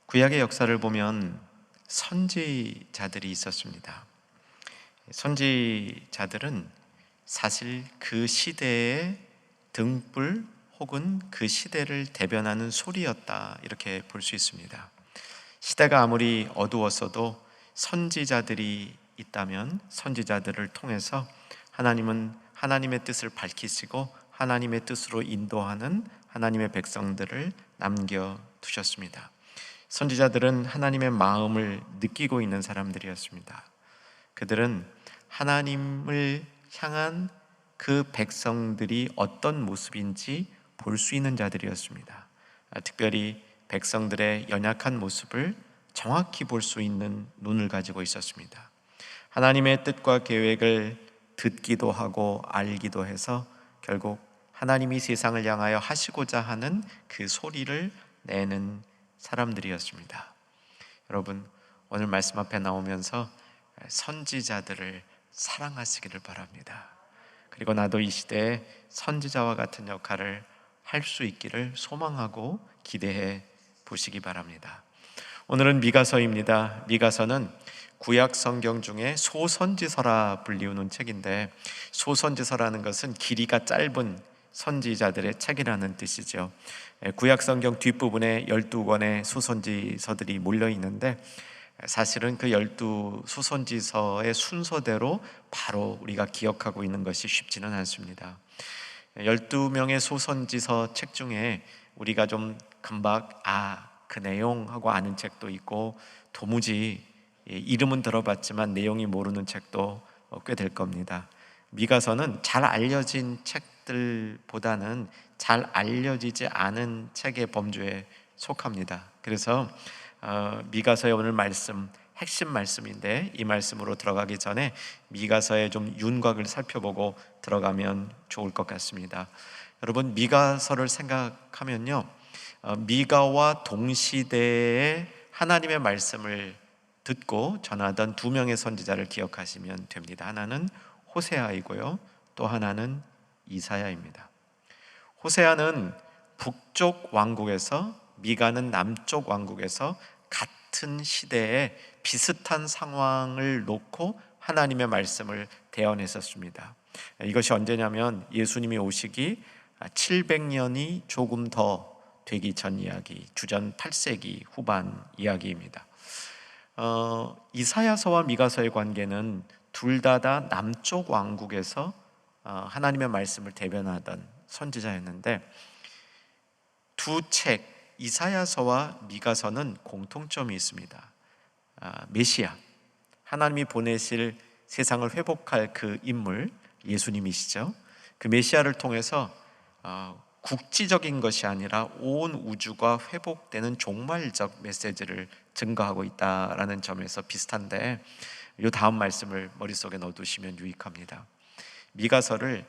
구약의 역사를 보면 선지자들이 있었습니다. 선지자들은 사실 그 시대의 등불 혹은 그 시대를 대변하는 소리였다, 이렇게 볼 수 있습니다. 시대가 아무리 어두웠어도 선지자들이 있다면 선지자들을 통해서 하나님은 하나님의 뜻을 밝히시고 하나님의 뜻으로 인도하는 하나님의 백성들을 남겨두셨습니다. 선지자들은 하나님의 마음을 느끼고 있는 사람들이었습니다. 그들은 하나님을 향한 그 백성들이 어떤 모습인지 볼 수 있는 자들이었습니다. 특별히 백성들의 연약한 모습을 정확히 볼 수 있는 눈을 가지고 있었습니다. 하나님의 뜻과 계획을 듣기도 하고 알기도 해서 결국 하나님이 세상을 향하여 하시고자 하는 그 소리를 내는 사람들이었습니다. 여러분, 오늘 말씀 앞에 나오면서 선지자들을 사랑하시기를 바랍니다. 그리고 나도 이 시대에 선지자와 같은 역할을 할 수 있기를 소망하고 기대해 보시기 바랍니다. 오늘은 미가서입니다. 미가서는 구약 성경 중에 소선지서라 불리우는 책인데, 소선지서라는 것은 길이가 짧은 선지자들의 책이라는 뜻이죠. 구약 성경 뒷부분에 12권의 소선지서들이 몰려 있는데, 사실은 그 12소선지서의 순서대로 바로 우리가 기억하고 있는 것이 쉽지는 않습니다. 12명의 소선지서 책 중에 우리가 좀 금방 그 내용하고 아는 책도 있고, 도무지 이름은 들어봤지만 내용이 모르는 책도 꽤 될 겁니다. 미가서는 잘 알려진 책들보다는 잘 알려지지 않은 책의 범주에 속합니다. 그래서 미가서의 오늘 말씀, 핵심 말씀인데, 이 말씀으로 들어가기 전에 미가서의 좀 윤곽을 살펴보고 들어가면 좋을 것 같습니다. 여러분, 미가서를 생각하면요, 미가와 동시대에 하나님의 말씀을 듣고 전하던 두 명의 선지자를 기억하시면 됩니다. 하나는 호세아이고요, 또 하나는 이사야입니다. 호세아는 북쪽 왕국에서, 미가는 남쪽 왕국에서 같은 시대에 비슷한 상황을 놓고 하나님의 말씀을 대언했었습니다. 이것이 언제냐면 예수님이 오시기 700년이 조금 더 되기 전 이야기, 주전 8세기 후반 이야기입니다. 이사야서와 미가서의 관계는 둘 다 남쪽 왕국에서 하나님의 말씀을 대변하던 선지자였는데, 두 책 이사야서와 미가서는 공통점이 있습니다. 메시아, 하나님이 보내실 세상을 회복할 그 인물, 예수님이시죠. 그 메시아를 통해서 국지적인 것이 아니라 온 우주가 회복되는 종말적 메시지를 증거하고 있다라는 점에서 비슷한데, 이 다음 말씀을 머릿속에 넣어두시면 유익합니다. 미가서를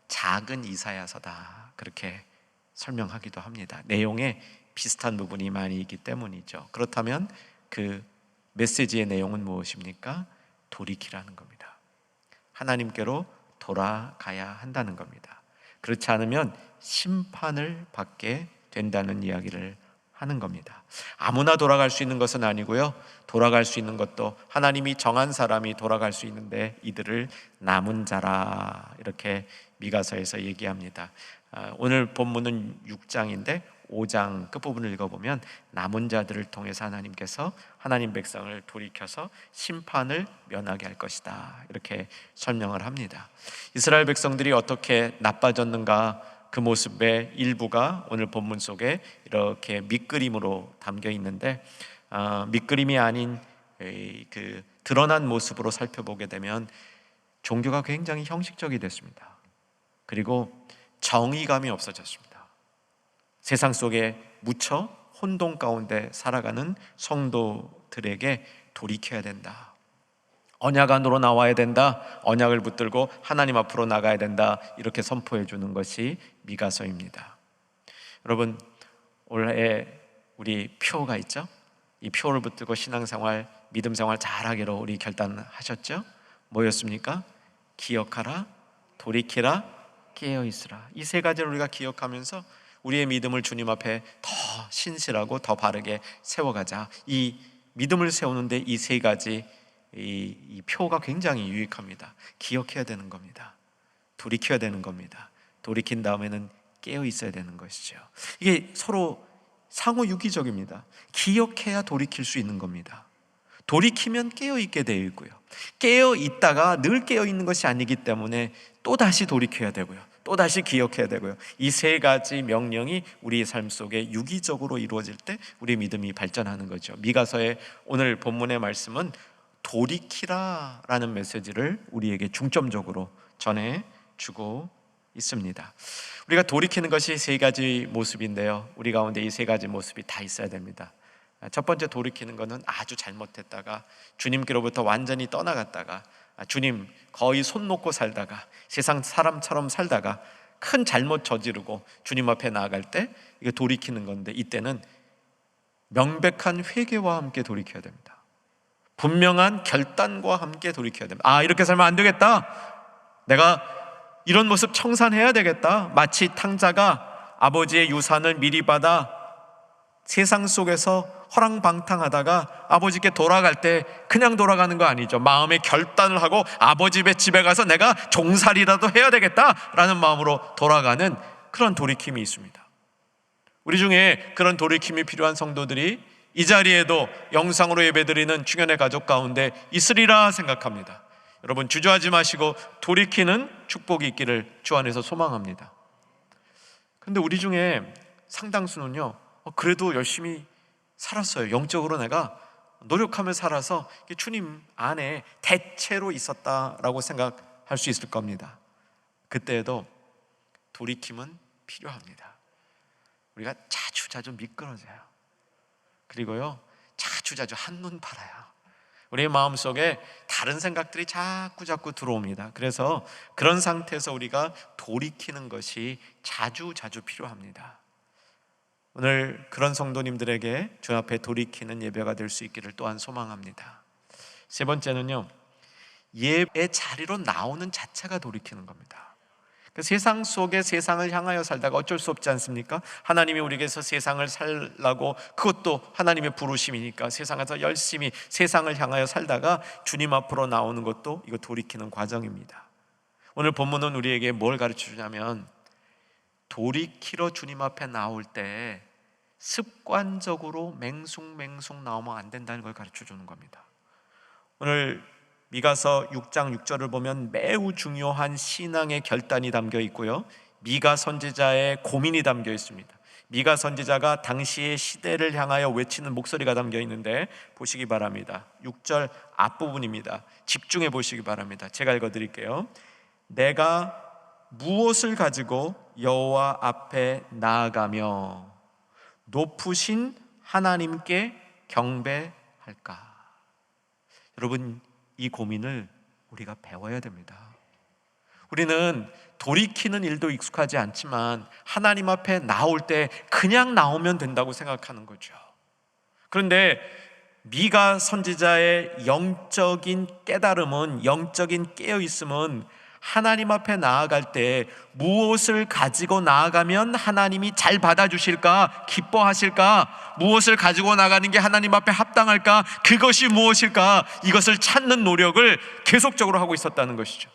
작은 이사야서다, 그렇게 설명하기도 합니다. 내용에 비슷한 부분이 많이 있기 때문이죠. 그렇다면 그 메시지의 내용은 무엇입니까? 돌이키라는 겁니다. 하나님께로 돌아가야 한다는 겁니다. 그렇지 않으면 심판을 받게 된다는 이야기를 하는 겁니다. 아무나 돌아갈 수 있는 것은 아니고요, 돌아갈 수 있는 것도 하나님이 정한 사람이 돌아갈 수 있는데 이들을 남은 자라, 이렇게 미가서에서 얘기합니다. 오늘 본문은 6장인데 5장 끝부분을 읽어보면 남은 자들을 통해서 하나님께서 하나님 백성을 돌이켜서 심판을 면하게 할 것이다, 이렇게 설명을 합니다. 이스라엘 백성들이 어떻게 나빠졌는가, 그 모습의 일부가 오늘 본문 속에 이렇게 밑그림으로 담겨 있는데, 밑그림이 아닌 그 드러난 모습으로 살펴보게 되면 종교가 굉장히 형식적이 됐습니다. 그리고 정의감이 없어졌습니다. 세상 속에 묻혀 혼돈 가운데 살아가는 성도들에게 돌이켜야 된다, 언약 안으로 나와야 된다, 언약을 붙들고 하나님 앞으로 나가야 된다, 이렇게 선포해 주는 것이 미가서입니다. 여러분, 올해 우리 표가 있죠? 이 표를 붙들고 신앙생활, 믿음생활 잘하기로 우리 결단하셨죠? 뭐였습니까? 기억하라, 돌이키라, 깨어있으라. 이 세 가지를 우리가 기억하면서 우리의 믿음을 주님 앞에 더 신실하고 더 바르게 세워가자. 이 믿음을 세우는데 이 세 가지 이 표가 굉장히 유익합니다. 기억해야 되는 겁니다. 돌이켜야 되는 겁니다. 돌이킨 다음에는 깨어 있어야 되는 것이죠. 이게 서로 상호 유기적입니다. 기억해야 돌이킬 수 있는 겁니다. 돌이키면 깨어 있게 되어 있고요. 깨어 있다가 늘 깨어 있는 것이 아니기 때문에 또 다시 돌이켜야 되고요. 또 다시 기억해야 되고요. 이 세 가지 명령이 우리의 삶 속에 유기적으로 이루어질 때 우리의 믿음이 발전하는 거죠. 미가서의 오늘 본문의 말씀은 돌이키라라는 메시지를 우리에게 중점적으로 전해주고 있습니다. 우리가 돌이키는 것이 세 가지 모습인데요, 우리 가운데 이 세 가지 모습이 다 있어야 됩니다. 첫 번째 돌이키는 것은 아주 잘못했다가 주님께로부터 완전히 떠나갔다가 주님 거의 손 놓고 살다가 세상 사람처럼 살다가 큰 잘못 저지르고 주님 앞에 나아갈 때 이거 돌이키는 건데, 이때는 명백한 회개와 함께 돌이켜야 됩니다. 분명한 결단과 함께 돌이켜야 됩니다. 이렇게 살면 안 되겠다, 내가 이런 모습 청산해야 되겠다. 마치 탕자가 아버지의 유산을 미리 받아 세상 속에서 허랑방탕하다가 아버지께 돌아갈 때 그냥 돌아가는 거 아니죠. 마음의 결단을 하고 아버지 집에 가서 내가 종살이라도 해야 되겠다라는 마음으로 돌아가는 그런 돌이킴이 있습니다. 우리 중에 그런 돌이킴이 필요한 성도들이 이 자리에도 영상으로 예배드리는 충현의 가족 가운데 있으리라 생각합니다. 여러분, 주저하지 마시고 돌이키는 축복이 있기를 주 안에서 소망합니다. 그런데 우리 중에 상당수는요, 그래도 열심히 살았어요. 영적으로 내가 노력하며 살아서 주님 안에 대체로 있었다라고 생각할 수 있을 겁니다. 그때에도 돌이킴은 필요합니다. 우리가 자주 미끄러져요. 그리고요, 자주 한눈 팔아요. 우리의 마음속에 다른 생각들이 자꾸 들어옵니다. 그래서 그런 상태에서 우리가 돌이키는 것이 자주 필요합니다. 오늘 그런 성도님들에게 주 앞에 돌이키는 예배가 될 수 있기를 또한 소망합니다. 세 번째는요, 예배 자리로 나오는 자체가 돌이키는 겁니다. 세상 속에 세상을 향하여 살다가 어쩔 수 없지 않습니까? 하나님이 우리에게서 세상을 살라고, 그것도 하나님의 부르심이니까 세상에서 열심히 세상을 향하여 살다가 주님 앞으로 나오는 것도 이거 돌이키는 과정입니다. 오늘 본문은 우리에게 뭘 가르쳐 주냐면, 돌이키러 주님 앞에 나올 때 습관적으로 맹숭맹숭 나오면 안 된다는 걸 가르쳐 주는 겁니다. 오늘 미가서 6장 6절을 보면 매우 중요한 신앙의 결단이 담겨 있고요, 미가 선지자의 고민이 담겨 있습니다. 미가 선지자가 당시의 시대를 향하여 외치는 목소리가 담겨 있는데 보시기 바랍니다. 6절 앞부분입니다. 집중해 보시기 바랍니다. 제가 읽어드릴게요. 내가 무엇을 가지고 여호와 앞에 나아가며 높으신 하나님께 경배할까? 여러분, 이 고민을 우리가 배워야 됩니다. 우리는 돌이키는 일도 익숙하지 않지만 하나님 앞에 나올 때 그냥 나오면 된다고 생각하는 거죠. 그런데 미가 선지자의 영적인 깨달음은, 영적인 깨어있음은 하나님 앞에 나아갈 때 무엇을 가지고 나아가면 하나님이 잘 받아주실까, 기뻐하실까, 무엇을 가지고 나가는 게 하나님 앞에 합당할까, 그것이 무엇일까, 이것을 찾는 노력을 계속적으로 하고 있었다는 것이죠.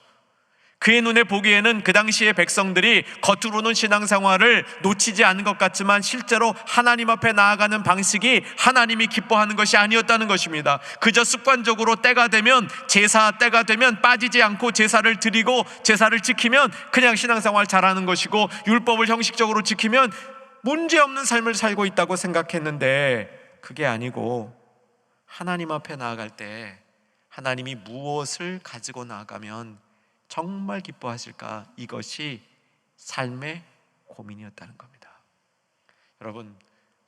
그의 눈에 보기에는 그 당시의 백성들이 겉으로는 신앙생활을 놓치지 않은 것 같지만 실제로 하나님 앞에 나아가는 방식이 하나님이 기뻐하는 것이 아니었다는 것입니다. 그저 습관적으로 때가 되면, 제사 때가 되면 빠지지 않고 제사를 드리고 제사를 지키면 그냥 신앙생활 잘하는 것이고, 율법을 형식적으로 지키면 문제없는 삶을 살고 있다고 생각했는데 그게 아니고, 하나님 앞에 나아갈 때 하나님이 무엇을 가지고 나아가면 정말 기뻐하실까, 이것이 삶의 고민이었다는 겁니다. 여러분,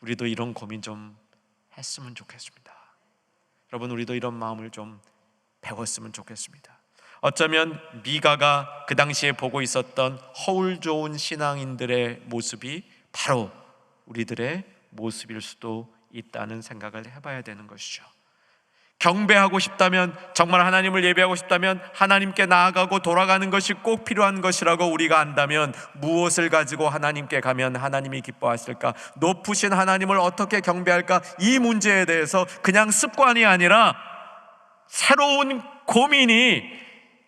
우리도 이런 고민 좀 했으면 좋겠습니다. 여러분, 우리도 이런 마음을 좀 배웠으면 좋겠습니다. 어쩌면 미가가 그 당시에 보고 있었던 허울 좋은 신앙인들의 모습이 바로 우리들의 모습일 수도 있다는 생각을 해봐야 되는 것이죠. 경배하고 싶다면, 정말 하나님을 예배하고 싶다면 하나님께 나아가고 돌아가는 것이 꼭 필요한 것이라고 우리가 안다면 무엇을 가지고 하나님께 가면 하나님이 기뻐하실까? 높으신 하나님을 어떻게 경배할까? 이 문제에 대해서 그냥 습관이 아니라 새로운 고민이,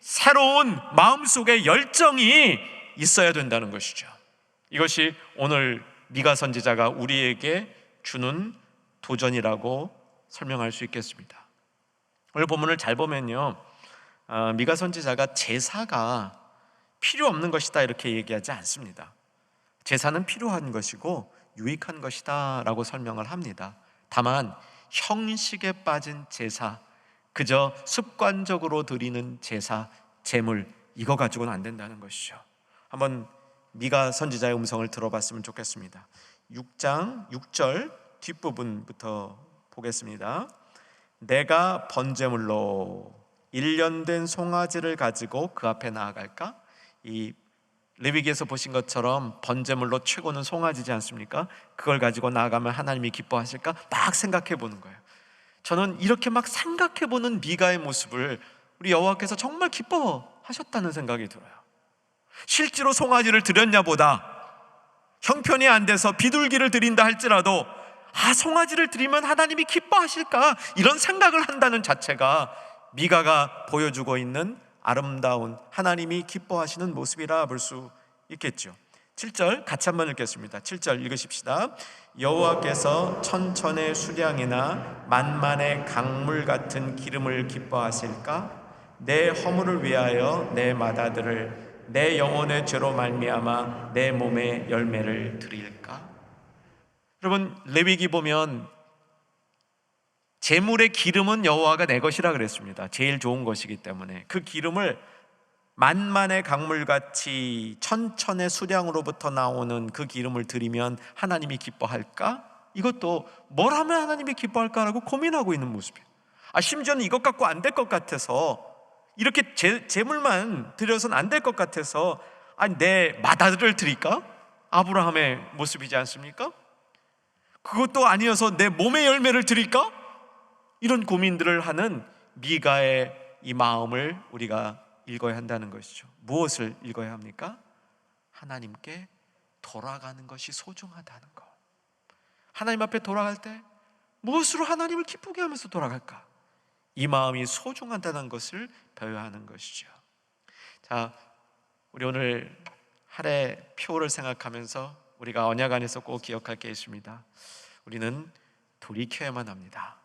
새로운 마음속의 열정이 있어야 된다는 것이죠. 이것이 오늘 미가 선지자가 우리에게 주는 도전이라고 설명할 수 있겠습니다. 오늘 본문을 잘 보면요, 미가 선지자가 제사가 필요 없는 것이다 이렇게 얘기하지 않습니다. 제사는 필요한 것이고 유익한 것이다 라고 설명을 합니다. 다만 형식에 빠진 제사, 그저 습관적으로 드리는 제사, 제물, 이거 가지고는 안 된다는 것이죠. 한번 미가 선지자의 음성을 들어봤으면 좋겠습니다. 6장 6절 뒷부분부터 보겠습니다. 내가 번제물로 1년 된 송아지를 가지고 그 앞에 나아갈까? 이 레위기에서 보신 것처럼 번제물로 최고는 송아지지 않습니까? 그걸 가지고 나아가면 하나님이 기뻐하실까? 막 생각해 보는 거예요. 저는 이렇게 막 생각해 보는 미가의 모습을 우리 여호와께서 정말 기뻐하셨다는 생각이 들어요. 실제로 송아지를 드렸냐 보다 형편이 안 돼서 비둘기를 드린다 할지라도 송아지를 드리면 하나님이 기뻐하실까? 이런 생각을 한다는 자체가 미가가 보여주고 있는 아름다운 하나님이 기뻐하시는 모습이라 볼 수 있겠죠. 7절 같이 한번 읽겠습니다. 7절 읽으십시다. 여호와께서 천천의 수량이나 만만의 강물 같은 기름을 기뻐하실까? 내 허물을 위하여 내 맏아들을 내 영혼의 죄로 말미암아 내 몸의 열매를 드릴까? 여러분, 레위기 보면 제물의 기름은 여호와가 내 것이라 그랬습니다. 제일 좋은 것이기 때문에 그 기름을 만만의 강물같이 천천의 수량으로부터 나오는 그 기름을 드리면 하나님이 기뻐할까? 이것도 뭘 하면 하나님이 기뻐할까라고 고민하고 있는 모습이에요. 심지어는 이것 갖고 안 될 것 같아서, 이렇게 제물만 드려서는 안 될 것 같아서 내 맏아들을 드릴까? 아브라함의 모습이지 않습니까? 그것도 아니어서 내 몸의 열매를 드릴까? 이런 고민들을 하는 미가의 이 마음을 우리가 읽어야 한다는 것이죠. 무엇을 읽어야 합니까? 하나님께 돌아가는 것이 소중하다는 것. 하나님 앞에 돌아갈 때 무엇으로 하나님을 기쁘게 하면서 돌아갈까? 이 마음이 소중하다는 것을 배워야 하는 것이죠. 자, 우리 오늘 할애 표를 생각하면서 우리가 언약 안에서 꼭 기억할 게 있습니다. 우리는 돌이켜야만 합니다.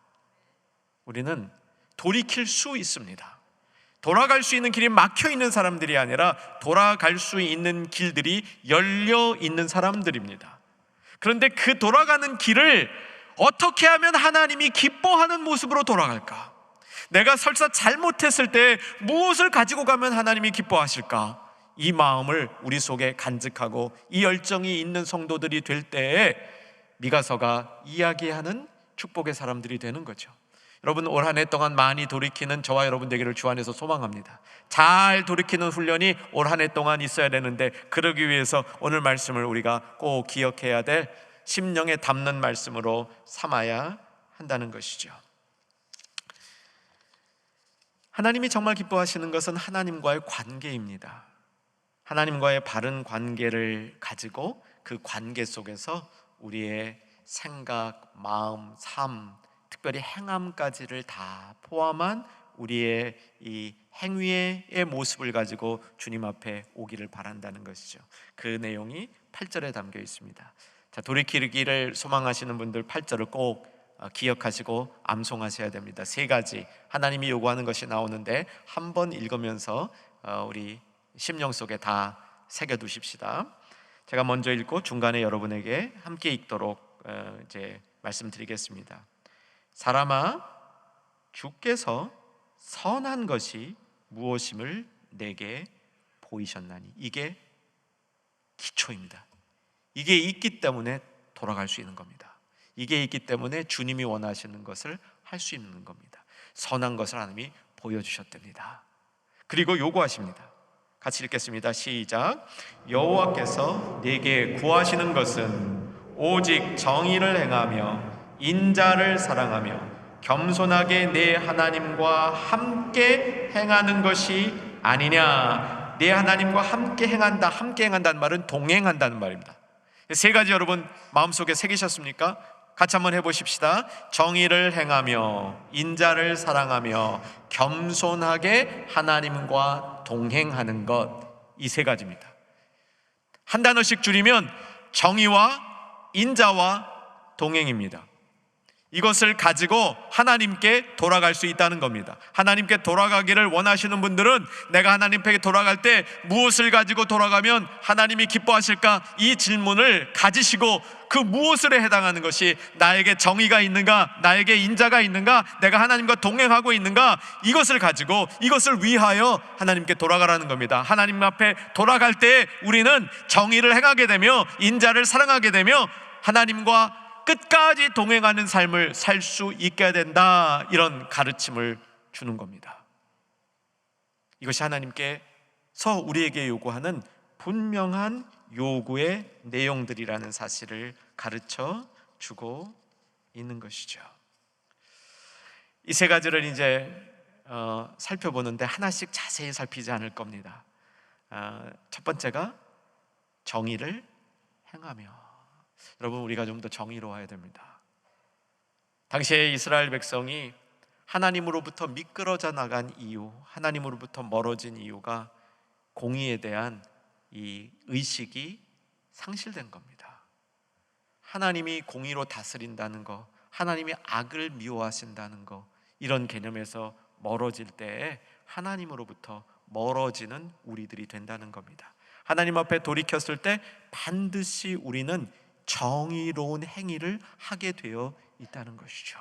우리는 돌이킬 수 있습니다. 돌아갈 수 있는 길이 막혀 있는 사람들이 아니라 돌아갈 수 있는 길들이 열려 있는 사람들입니다. 그런데 그 돌아가는 길을 어떻게 하면 하나님이 기뻐하는 모습으로 돌아갈까? 내가 설사 잘못했을 때 무엇을 가지고 가면 하나님이 기뻐하실까? 이 마음을 우리 속에 간직하고 이 열정이 있는 성도들이 될 때에 미가서가 이야기하는 축복의 사람들이 되는 거죠. 여러분, 올 한 해 동안 많이 돌이키는 저와 여러분 되기를 주 안에서 소망합니다. 잘 돌이키는 훈련이 올 한 해 동안 있어야 되는데, 그러기 위해서 오늘 말씀을 우리가 꼭 기억해야 될 심령에 담는 말씀으로 삼아야 한다는 것이죠. 하나님이 정말 기뻐하시는 것은 하나님과의 관계입니다. 하나님과의 바른 관계를 가지고 그 관계 속에서 우리의 생각, 마음, 삶, 특별히 행함까지를 다 포함한 우리의 이 행위의 모습을 가지고 주님 앞에 오기를 바란다는 것이죠. 그 내용이 8절에 담겨 있습니다. 자, 돌이키기를 소망하시는 분들 8절을 꼭 기억하시고 암송하셔야 됩니다. 세 가지 하나님이 요구하는 것이 나오는데 한번 읽으면서 우리 심령 속에 다 새겨두십시다. 제가 먼저 읽고 중간에 여러분에게 함께 읽도록 이제 말씀드리겠습니다. 사람아, 주께서 선한 것이 무엇임을 내게 보이셨나니. 이게 기초입니다. 이게 있기 때문에 돌아갈 수 있는 겁니다. 이게 있기 때문에 주님이 원하시는 것을 할 수 있는 겁니다. 선한 것을 하나님이 보여주셨답니다. 그리고 요구하십니다. 같이 읽겠습니다. 시작. 여호와께서 네게 구하시는 것은 오직 정의를 행하며 인자를 사랑하며 겸손하게 내 하나님과 함께 행하는 것이 아니냐. 내 하나님과 함께 행한다. 함께 행한다는 말은 동행한다는 말입니다. 세 가지 여러분 마음속에 새기셨습니까? 같이 한번 해보십시다. 정의를 행하며 인자를 사랑하며 겸손하게 하나님과 동행하는 것, 이 세 가지입니다. 한 단어씩 줄이면 정의와 인자와 동행입니다. 이것을 가지고 하나님께 돌아갈 수 있다는 겁니다. 하나님께 돌아가기를 원하시는 분들은 내가 하나님께 돌아갈 때 무엇을 가지고 돌아가면 하나님이 기뻐하실까? 이 질문을 가지시고 그 무엇에 해당하는 것이 나에게 정의가 있는가? 나에게 인자가 있는가? 내가 하나님과 동행하고 있는가? 이것을 가지고 이것을 위하여 하나님께 돌아가라는 겁니다. 하나님 앞에 돌아갈 때 우리는 정의를 행하게 되며 인자를 사랑하게 되며 하나님과 끝까지 동행하는 삶을 살 수 있게 된다, 이런 가르침을 주는 겁니다. 이것이 하나님께서 우리에게 요구하는 분명한 요구의 내용들이라는 사실을 가르쳐 주고 있는 것이죠. 이 세 가지를 이제 살펴보는데 하나씩 자세히 살피지 않을 겁니다. 첫 번째가 정의를 행하며. 여러분, 우리가 좀 더 정의로워야 됩니다. 당시에 이스라엘 백성이 하나님으로부터 미끄러져 나간 이유, 하나님으로부터 멀어진 이유가 공의에 대한 이 의식이 상실된 겁니다. 하나님이 공의로 다스린다는 거, 하나님이 악을 미워하신다는 거, 이런 개념에서 멀어질 때에 하나님으로부터 멀어지는 우리들이 된다는 겁니다. 하나님 앞에 돌이켰을 때 반드시 우리는 정의로운 행위를 하게 되어 있다는 것이죠.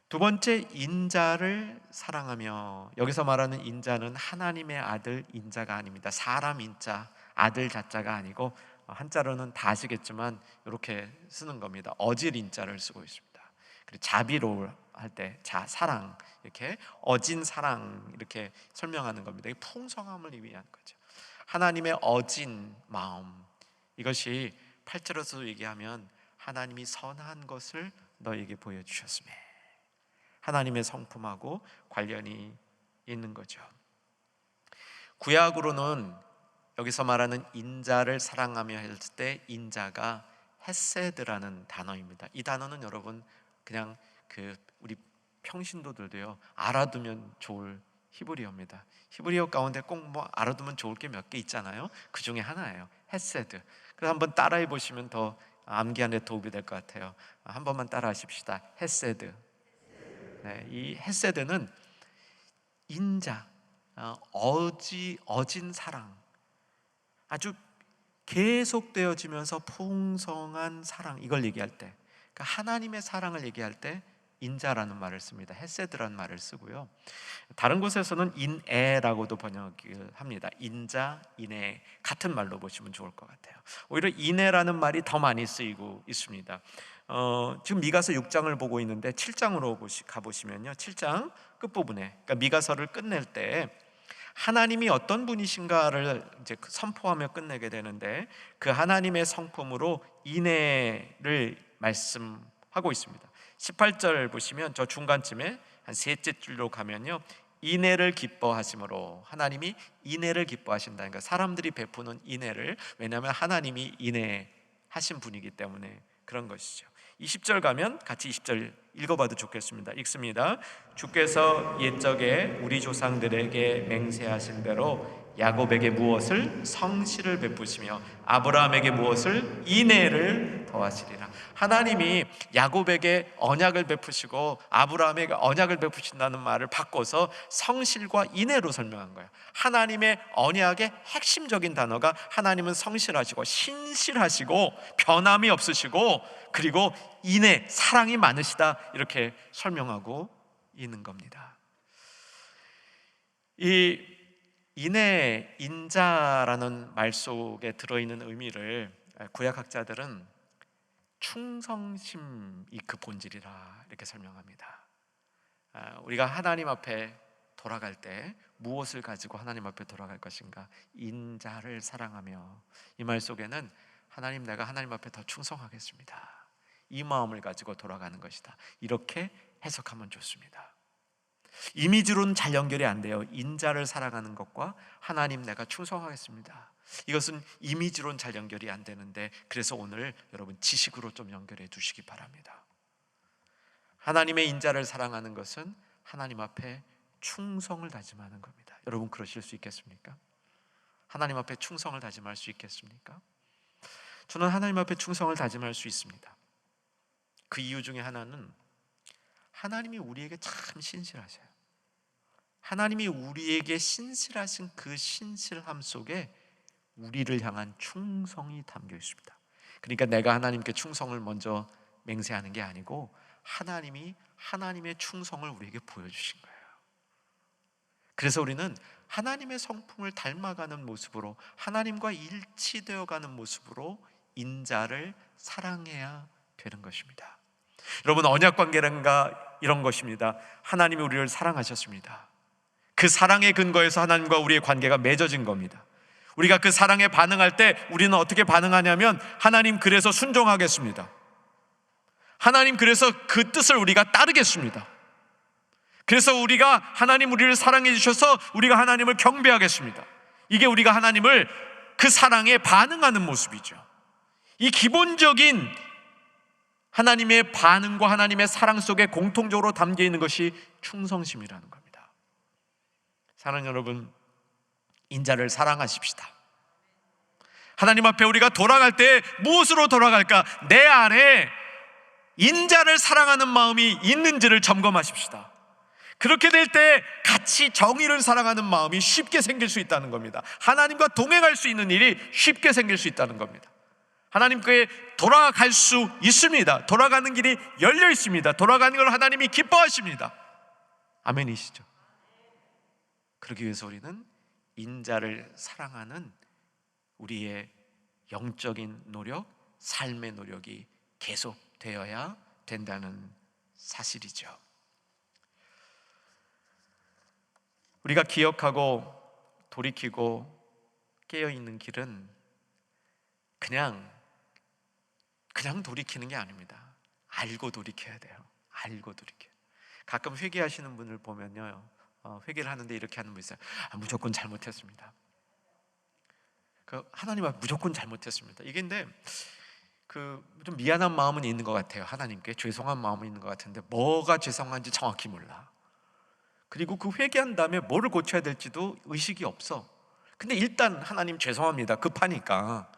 두 번째, 인자를 사랑하며. 여기서 말하는 인자는 하나님의 아들 인자가 아닙니다. 사람 인자, 아들 자자가 아니고 한자로는 다 아시겠지만 이렇게 쓰는 겁니다. 어질 인자를 쓰고 있습니다. 그리고 자비로울 할 때 사랑, 이렇게 어진 사랑, 이렇게 설명하는 겁니다. 이 풍성함을 위한 거죠. 하나님의 어진 마음, 이것이 8절에서 얘기하면 하나님이 선한 것을 너에게 보여주셨음에, 하나님의 성품하고 관련이 있는 거죠. 구약으로는 여기서 말하는 인자를 사랑하며 했을 때 인자가 헤세드라는 단어입니다. 이 단어는 여러분 그냥 우리 평신도들도요 알아두면 좋을 히브리어입니다. 히브리어 가운데 꼭 알아두면 좋을 게 몇 개 있잖아요. 그 중에 하나예요. 헤세드. 그래서 한번 따라해 보시면 더 암기하는 데 도움이 될 것 같아요. 한 번만 따라 하십시다. 헤세드. 네, 이 헤세드는 인자, 어진 사랑, 아주 계속되어지면서 풍성한 사랑, 이걸 얘기할 때, 그러니까 하나님의 사랑을 얘기할 때 인자라는 말을 씁니다. 헤세드라는 말을 쓰고요. 다른 곳에서는 인애라고도 번역을 합니다. 인자, 인애, 같은 말로 보시면 좋을 것 같아요. 오히려 인애라는 말이 더 많이 쓰이고 있습니다. 지금 미가서 6장을 보고 있는데 7장으로 가보시면요, 7장 끝부분에, 그러니까 미가서를 끝낼 때 하나님이 어떤 분이신가를 이제 선포하며 끝내게 되는데, 그 하나님의 성품으로 인애를 말씀하고 있습니다. 18절 보시면 저 중간쯤에 한 셋째 줄로 가면요, 인애를 기뻐하심으로, 하나님이 인애를 기뻐하신다는 거, 사람들이 베푸는 인애를, 왜냐하면 하나님이 인애하신 분이기 때문에 그런 것이죠. 20절 가면 같이 20절 읽어봐도 좋겠습니다. 읽습니다. 주께서 옛적에 우리 조상들에게 맹세하신 대로 야곱에게 무엇을? 성실을 베푸시며 아브라함에게 무엇을? 인애를 더하시리라. 하나님이 야곱에게 언약을 베푸시고 아브라함에게 언약을 베푸신다는 말을 바꿔서 성실과 인애로 설명한 거예요. 하나님의 언약의 핵심적인 단어가, 하나님은 성실하시고 신실하시고 변함이 없으시고 그리고 인애, 사랑이 많으시다, 이렇게 설명하고 있는 겁니다. 이 인애, 인자라는 말 속에 들어있는 의미를 구약학자들은 충성심이 그 본질이라 이렇게 설명합니다. 우리가 하나님 앞에 돌아갈 때 무엇을 가지고 하나님 앞에 돌아갈 것인가? 인자를 사랑하며. 이 말 속에는 하나님, 내가 하나님 앞에 더 충성하겠습니다, 이 마음을 가지고 돌아가는 것이다. 이렇게 해석하면 좋습니다. 이미지로는 잘 연결이 안 돼요. 인자를 사랑하는 것과 하나님 내가 충성하겠습니다, 이것은 이미지로는 잘 연결이 안 되는데, 그래서 오늘 여러분 지식으로 좀 연결해 두시기 바랍니다. 하나님의 인자를 사랑하는 것은 하나님 앞에 충성을 다짐하는 겁니다. 여러분 그러실 수 있겠습니까? 하나님 앞에 충성을 다짐할 수 있겠습니까? 저는 하나님 앞에 충성을 다짐할 수 있습니다. 그 이유 중에 하나는 하나님이 우리에게 참 신실하세요. 하나님이 우리에게 신실하신 그 신실함 속에 우리를 향한 충성이 담겨 있습니다. 그러니까 내가 하나님께 충성을 먼저 맹세하는 게 아니고 하나님이 하나님의 충성을 우리에게 보여주신 거예요. 그래서 우리는 하나님의 성품을 닮아가는 모습으로, 하나님과 일치되어가는 모습으로 인자를 사랑해야 되는 것입니다. 여러분, 언약관계란가 이런 것입니다. 하나님이 우리를 사랑하셨습니다. 그 사랑의 근거에서 하나님과 우리의 관계가 맺어진 겁니다. 우리가 그 사랑에 반응할 때 우리는 어떻게 반응하냐면, 하나님 그래서 순종하겠습니다. 하나님 그래서 그 뜻을 우리가 따르겠습니다. 그래서 우리가 하나님 우리를 사랑해 주셔서 우리가 하나님을 경배하겠습니다. 이게 우리가 하나님을 그 사랑에 반응하는 모습이죠. 이 기본적인 하나님의 반응과 하나님의 사랑 속에 공통적으로 담겨 있는 것이 충성심이라는 겁니다. 사랑하는 여러분, 인자를 사랑하십시다. 하나님 앞에 우리가 돌아갈 때 무엇으로 돌아갈까? 내 안에 인자를 사랑하는 마음이 있는지를 점검하십시다. 그렇게 될 때 같이 정의를 사랑하는 마음이 쉽게 생길 수 있다는 겁니다. 하나님과 동행할 수 있는 일이 쉽게 생길 수 있다는 겁니다. 하나님께 돌아갈 수 있습니다. 돌아가는 길이 열려 있습니다. 돌아가는 걸 하나님이 기뻐하십니다. 아멘이시죠? 그러기 위해서 우리는 인자를 사랑하는 우리의 영적인 노력, 삶의 노력이 계속되어야 된다는 사실이죠. 우리가 기억하고 돌이키고 깨어있는 길은 그냥 돌이키는 게 아닙니다. 알고 돌이켜야 돼요. 알고 돌이켜요. 가끔 회개하시는 분을 보면요, 회개를 하는데 이렇게 하는 분 있어요. 무조건 잘못했습니다. 하나님 앞에 무조건 잘못했습니다. 이게 근데 좀 미안한 마음은 있는 것 같아요. 하나님께 죄송한 마음은 있는 것 같은데 뭐가 죄송한지 정확히 몰라. 그리고 그 회개한 다음에 뭐를 고쳐야 될지도 의식이 없어. 근데 일단 하나님 죄송합니다, 급하니까,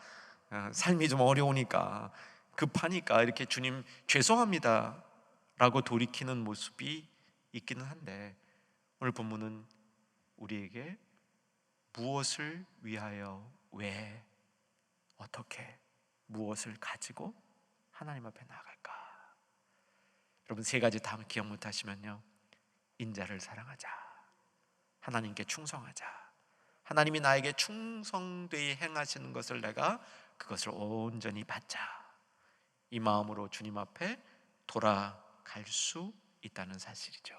삶이 좀 어려우니까, 급하니까 이렇게 주님 죄송합니다 라고 돌이키는 모습이 있기는 한데, 오늘 본문은 우리에게 무엇을 위하여, 왜, 어떻게, 무엇을 가지고 하나님 앞에 나아갈까? 여러분, 세 가지 다 기억 못하시면요, 인자를 사랑하자, 하나님께 충성하자, 하나님이 나에게 충성되이 행하시는 것을 내가 그것을 온전히 받자, 이 마음으로 주님 앞에 돌아갈 수 있다는 사실이죠.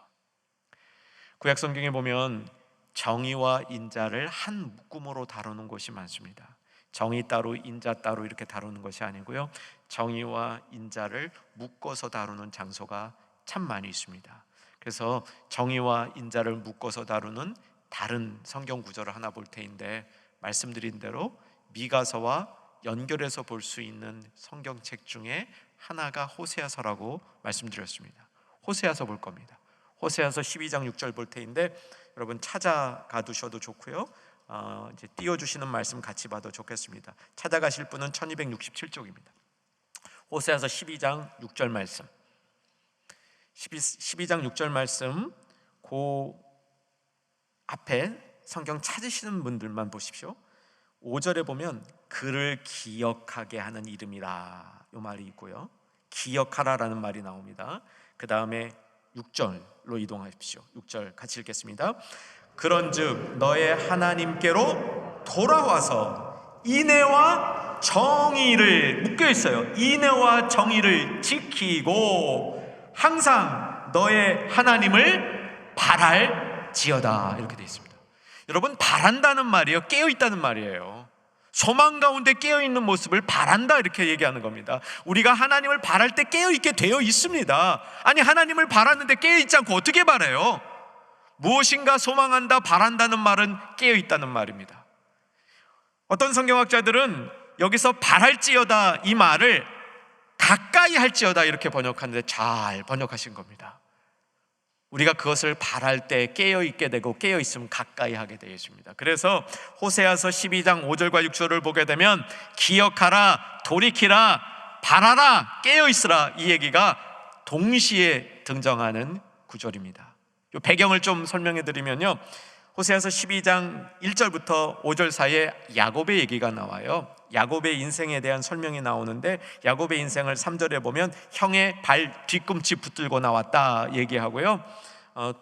구약 성경에 보면 정의와 인자를 한 묶음으로 다루는 곳이 많습니다. 정의 따로 인자 따로 이렇게 다루는 것이 아니고요, 정의와 인자를 묶어서 다루는 장소가 참 많이 있습니다. 그래서 정의와 인자를 묶어서 다루는 다른 성경 구절을 하나 볼 테인데, 말씀드린 대로 미가서와 연결해서 볼 수 있는 성경책 중에 하나가 호세아서라고 말씀드렸습니다. 호세아서 볼 겁니다. 호세아서 12장 6절 볼 테인데, 여러분 찾아가 두셔도 좋고요, 이제 띄워주시는 말씀 같이 봐도 좋겠습니다. 찾아가실 분은 1267쪽입니다. 호세아서 12장 6절 말씀, 12장 6절 말씀, 그 앞에 성경 찾으시는 분들만 보십시오. 5절에 보면 그를 기억하게 하는 이름이라, 이 말이 있고요, 기억하라라는 말이 나옵니다. 그 다음에 6절로 이동하십시오. 6절 같이 읽겠습니다. 그런즉 너의 하나님께로 돌아와서 인애와 정의를, 묶여 있어요, 인애와 정의를 지키고 항상 너의 하나님을 바랄지어다, 이렇게 되어 있습니다. 여러분, 바란다는 말이에요, 깨어있다는 말이에요. 소망 가운데 깨어있는 모습을 바란다, 이렇게 얘기하는 겁니다. 우리가 하나님을 바랄 때 깨어있게 되어 있습니다. 아니, 하나님을 바랐는데 깨어있지 않고 어떻게 바라요? 무엇인가 소망한다, 바란다는 말은 깨어있다는 말입니다. 어떤 성경학자들은 여기서 바랄지어다 이 말을 가까이 할지어다 이렇게 번역하는데 잘 번역하신 겁니다. 우리가 그것을 바랄 때 깨어있게 되고 깨어있으면 가까이 하게 되어 있습니다. 그래서 호세아서 12장 5절과 6절을 보게 되면 기억하라, 돌이키라, 바라라, 깨어있으라, 이 얘기가 동시에 등장하는 구절입니다. 이 배경을 좀 설명해 드리면요, 호세아서 12장 1절부터 5절 사이에 야곱의 얘기가 나와요. 야곱의 인생에 대한 설명이 나오는데, 야곱의 인생을 3절에 보면 형의 발 뒤꿈치 붙들고 나왔다 얘기하고요,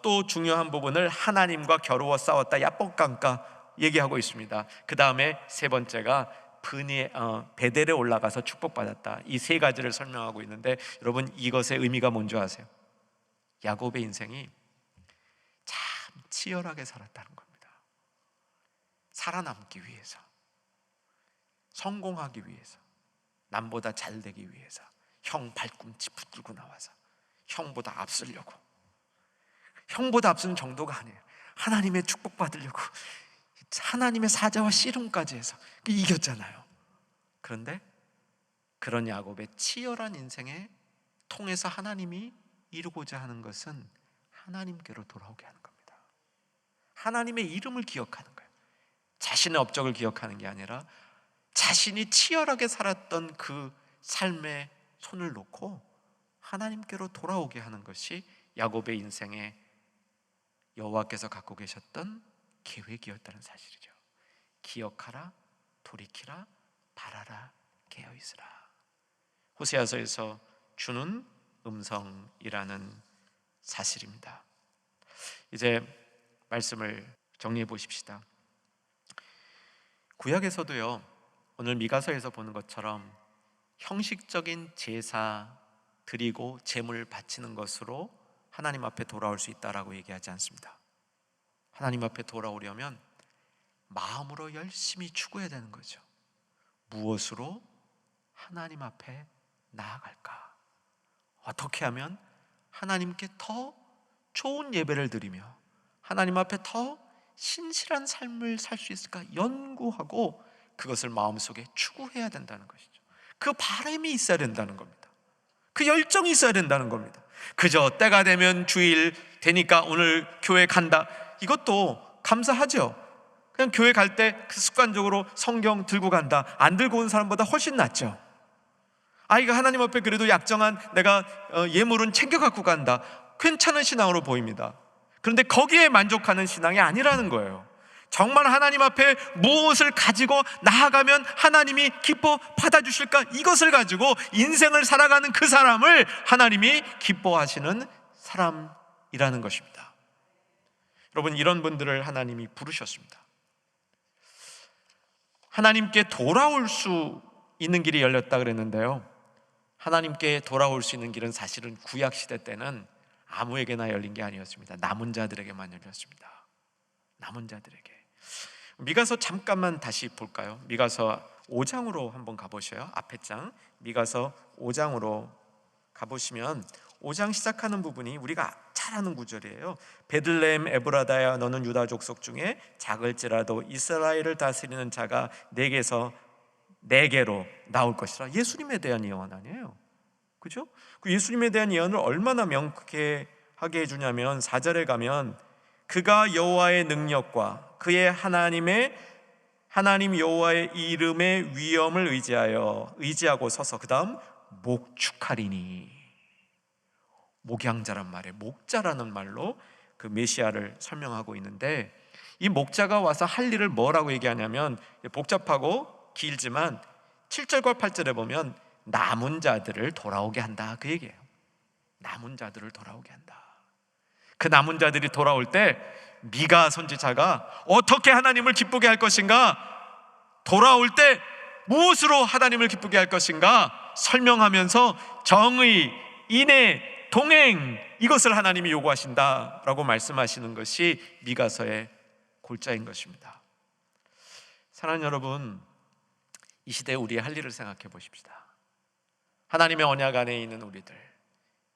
또 중요한 부분을 하나님과 겨루어 싸웠다, 야복강가 얘기하고 있습니다. 그 다음에 세 번째가 베델에 올라가서 축복받았다. 이 세 가지를 설명하고 있는데, 여러분 이것의 의미가 뭔지 아세요? 야곱의 인생이 참 치열하게 살았다는 겁니다. 살아남기 위해서, 성공하기 위해서, 남보다 잘 되기 위해서, 형 발꿈치 붙들고 나와서 형보다 앞서려고, 형보다 앞서는 정도가 아니에요. 하나님의 축복 받으려고 하나님의 사자와 씨름까지 해서 이겼잖아요. 그런데 그런 야곱의 치열한 인생에 통해서 하나님이 이루고자 하는 것은 하나님께로 돌아오게 하는 겁니다. 하나님의 이름을 기억하는 거예요. 자신의 업적을 기억하는 게 아니라 자신이 치열하게 살았던 그 삶에 손을 놓고 하나님께로 돌아오게 하는 것이 야곱의 인생에 여호와께서 갖고 계셨던 계획이었다는 사실이죠. 기억하라, 돌이키라, 바라라, 깨어있으라. 호세아서에서 주는 음성이라는 사실입니다. 이제 말씀을 정리해 보십시다. 구약에서도요, 오늘 미가서에서 보는 것처럼 형식적인 제사 드리고 제물 바치는 것으로 하나님 앞에 돌아올 수 있다라고 얘기하지 않습니다. 하나님 앞에 돌아오려면 마음으로 열심히 추구해야 되는 거죠. 무엇으로 하나님 앞에 나아갈까? 어떻게 하면 하나님께 더 좋은 예배를 드리며 하나님 앞에 더 신실한 삶을 살 수 있을까 연구하고 그것을 마음속에 추구해야 된다는 것이죠. 그 바람이 있어야 된다는 겁니다. 그 열정이 있어야 된다는 겁니다. 그저 때가 되면 주일 되니까 오늘 교회 간다, 이것도 감사하죠. 그냥 교회 갈 때 습관적으로 성경 들고 간다, 안 들고 온 사람보다 훨씬 낫죠. 아이가 하나님 앞에 그래도 약정한 내가 예물은 챙겨 갖고 간다, 괜찮은 신앙으로 보입니다. 그런데 거기에 만족하는 신앙이 아니라는 거예요. 정말 하나님 앞에 무엇을 가지고 나아가면 하나님이 기뻐 받아주실까, 이것을 가지고 인생을 살아가는 그 사람을 하나님이 기뻐하시는 사람이라는 것입니다. 여러분, 이런 분들을 하나님이 부르셨습니다. 하나님께 돌아올 수 있는 길이 열렸다 그랬는데요, 하나님께 돌아올 수 있는 길은 사실은 구약시대 때는 아무에게나 열린 게 아니었습니다. 남은 자들에게만 열렸습니다. 남은 자들에게. 미가서 잠깐만 다시 볼까요? 미가서 5장으로 한번 가보셔요. 앞에 장 미가서 5장으로 가보시면 5장 시작하는 부분이 우리가 잘 아는 구절이에요. 베들레헴 에브라다야, 너는 유다 족속 중에 작을지라도 이스라엘을 다스리는 자가 내게로 나올 것이라. 예수님에 대한 예언 아니에요, 그죠? 그 예수님에 대한 예언을 얼마나 명쾌하게 해주냐면 4절에 가면 그가 여호와의 능력과 그의 하나님 여호와의 이름의 위엄을 의지하고 서서 그 다음 목축하리니, 목양자란 말에 목자라는 말로 그 메시아를 설명하고 있는데, 이 목자가 와서 할 일을 뭐라고 얘기하냐면, 복잡하고 길지만 7절과 8절에 보면 남은 자들을 돌아오게 한다, 그 얘기예요. 남은 자들을 돌아오게 한다. 그 남은 자들이 돌아올 때 미가 선지자가 어떻게 하나님을 기쁘게 할 것인가, 돌아올 때 무엇으로 하나님을 기쁘게 할 것인가 설명하면서 정의, 인애, 동행, 이것을 하나님이 요구하신다라고 말씀하시는 것이 미가서의 골자인 것입니다. 사랑하는 여러분, 이 시대에 우리의 할 일을 생각해 보십시다. 하나님의 언약 안에 있는 우리들,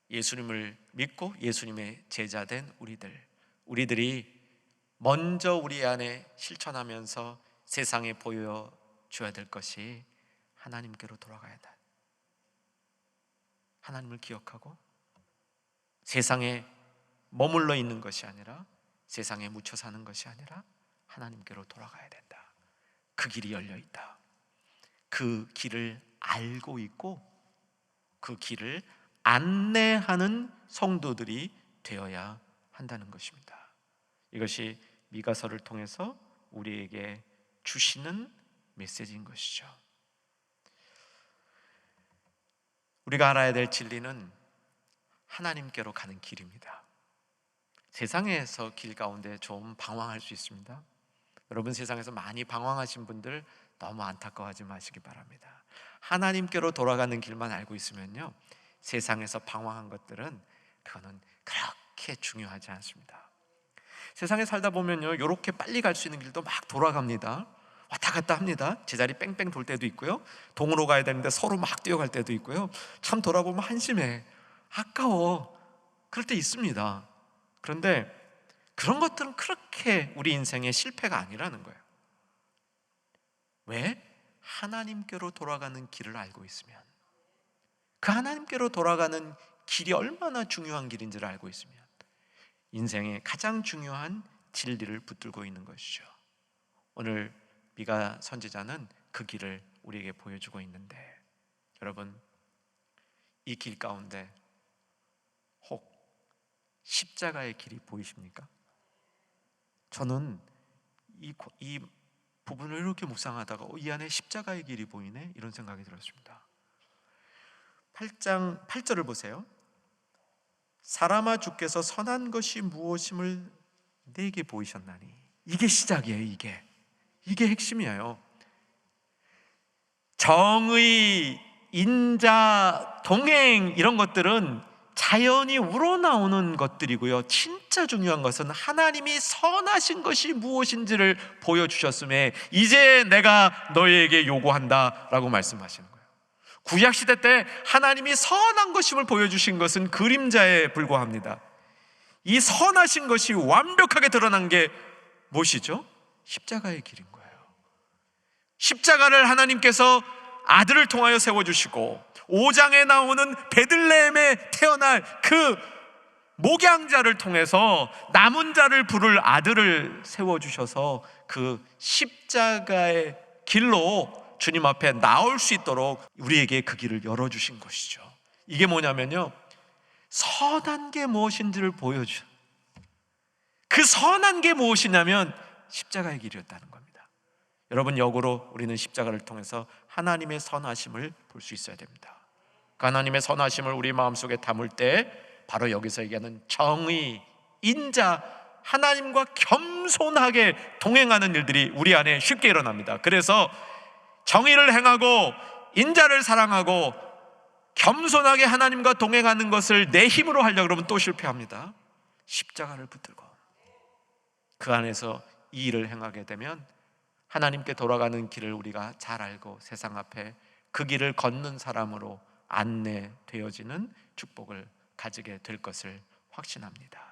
예수님을 믿고 예수님의 제자된 우리들이 먼저 우리 안에 실천하면서 세상에 보여줘야 될 것이 하나님께로 돌아가야 한다. 하나님을 기억하고 세상에 머물러 있는 것이 아니라, 세상에 묻혀 사는 것이 아니라 하나님께로 돌아가야 된다. 그 길이 열려 있다. 그 길을 알고 있고 그 길을 안내하는 성도들이 되어야 한다는 것입니다. 이것이 미가서를 통해서 우리에게 주시는 메시지인 것이죠. 우리가 알아야 될 진리는 하나님께로 가는 길입니다. 세상에서 길 가운데 좀 방황할 수 있습니다. 여러분, 세상에서 많이 방황하신 분들 너무 안타까워하지 마시기 바랍니다. 하나님께로 돌아가는 길만 알고 있으면요, 세상에서 방황한 것들은 그거는 그렇게 중요하지 않습니다. 세상에 살다 보면요, 이렇게 빨리 갈 수 있는 길도 막 돌아갑니다. 왔다 갔다 합니다. 제자리 뺑뺑 돌 때도 있고요, 동으로 가야 되는데 서로 막 뛰어갈 때도 있고요. 참 돌아보면 한심해, 아까워, 그럴 때 있습니다. 그런데 그런 것들은 그렇게 우리 인생의 실패가 아니라는 거예요. 왜? 하나님께로 돌아가는 길을 알고 있으면, 그 하나님께로 돌아가는 길이 얼마나 중요한 길인지를 알고 있으면 인생의 가장 중요한 진리를 붙들고 있는 것이죠. 오늘 미가 선지자는 그 길을 우리에게 보여주고 있는데, 여러분, 이 길 가운데 혹 십자가의 길이 보이십니까? 저는 이 부분을 이렇게 묵상하다가 이 안에 십자가의 길이 보이네, 이런 생각이 들었습니다. 8장 8절을 보세요. 사람아, 주께서 선한 것이 무엇임을 내게 보이셨나니. 이게 시작이에요. 이게 핵심이에요. 정의, 인자, 동행, 이런 것들은 자연이 우러나오는 것들이고요, 진짜 중요한 것은 하나님이 선하신 것이 무엇인지를 보여주셨음에 이제 내가 너희에게 요구한다 라고 말씀하시는 거예요. 구약시대 때 하나님이 선한 것임을 보여주신 것은 그림자에 불과합니다. 이 선하신 것이 완벽하게 드러난 게 무엇이죠? 십자가의 길인 거예요. 십자가를 하나님께서 아들을 통하여 세워주시고, 5장에 나오는 베들레헴에 태어날 그 목양자를 통해서 남은 자를 부를 아들을 세워주셔서 그 십자가의 길로 주님 앞에 나올 수 있도록 우리에게 그 길을 열어주신 것이죠. 이게 뭐냐면요, 선한 게 무엇인지를 보여줘. 그 선한 게 무엇이냐면 십자가의 길이었다는 겁니다. 여러분, 역으로 우리는 십자가를 통해서 하나님의 선하심을 볼 수 있어야 됩니다. 그 하나님의 선하심을 우리 마음속에 담을 때 바로 여기서 얘기하는 정의, 인자, 하나님과 겸손하게 동행하는 일들이 우리 안에 쉽게 일어납니다. 그래서 정의를 행하고 인자를 사랑하고 겸손하게 하나님과 동행하는 것을 내 힘으로 하려고 그러면 또 실패합니다. 십자가를 붙들고 그 안에서 이 일을 행하게 되면 하나님께 돌아가는 길을 우리가 잘 알고 세상 앞에 그 길을 걷는 사람으로 안내되어지는 축복을 가지게 될 것을 확신합니다.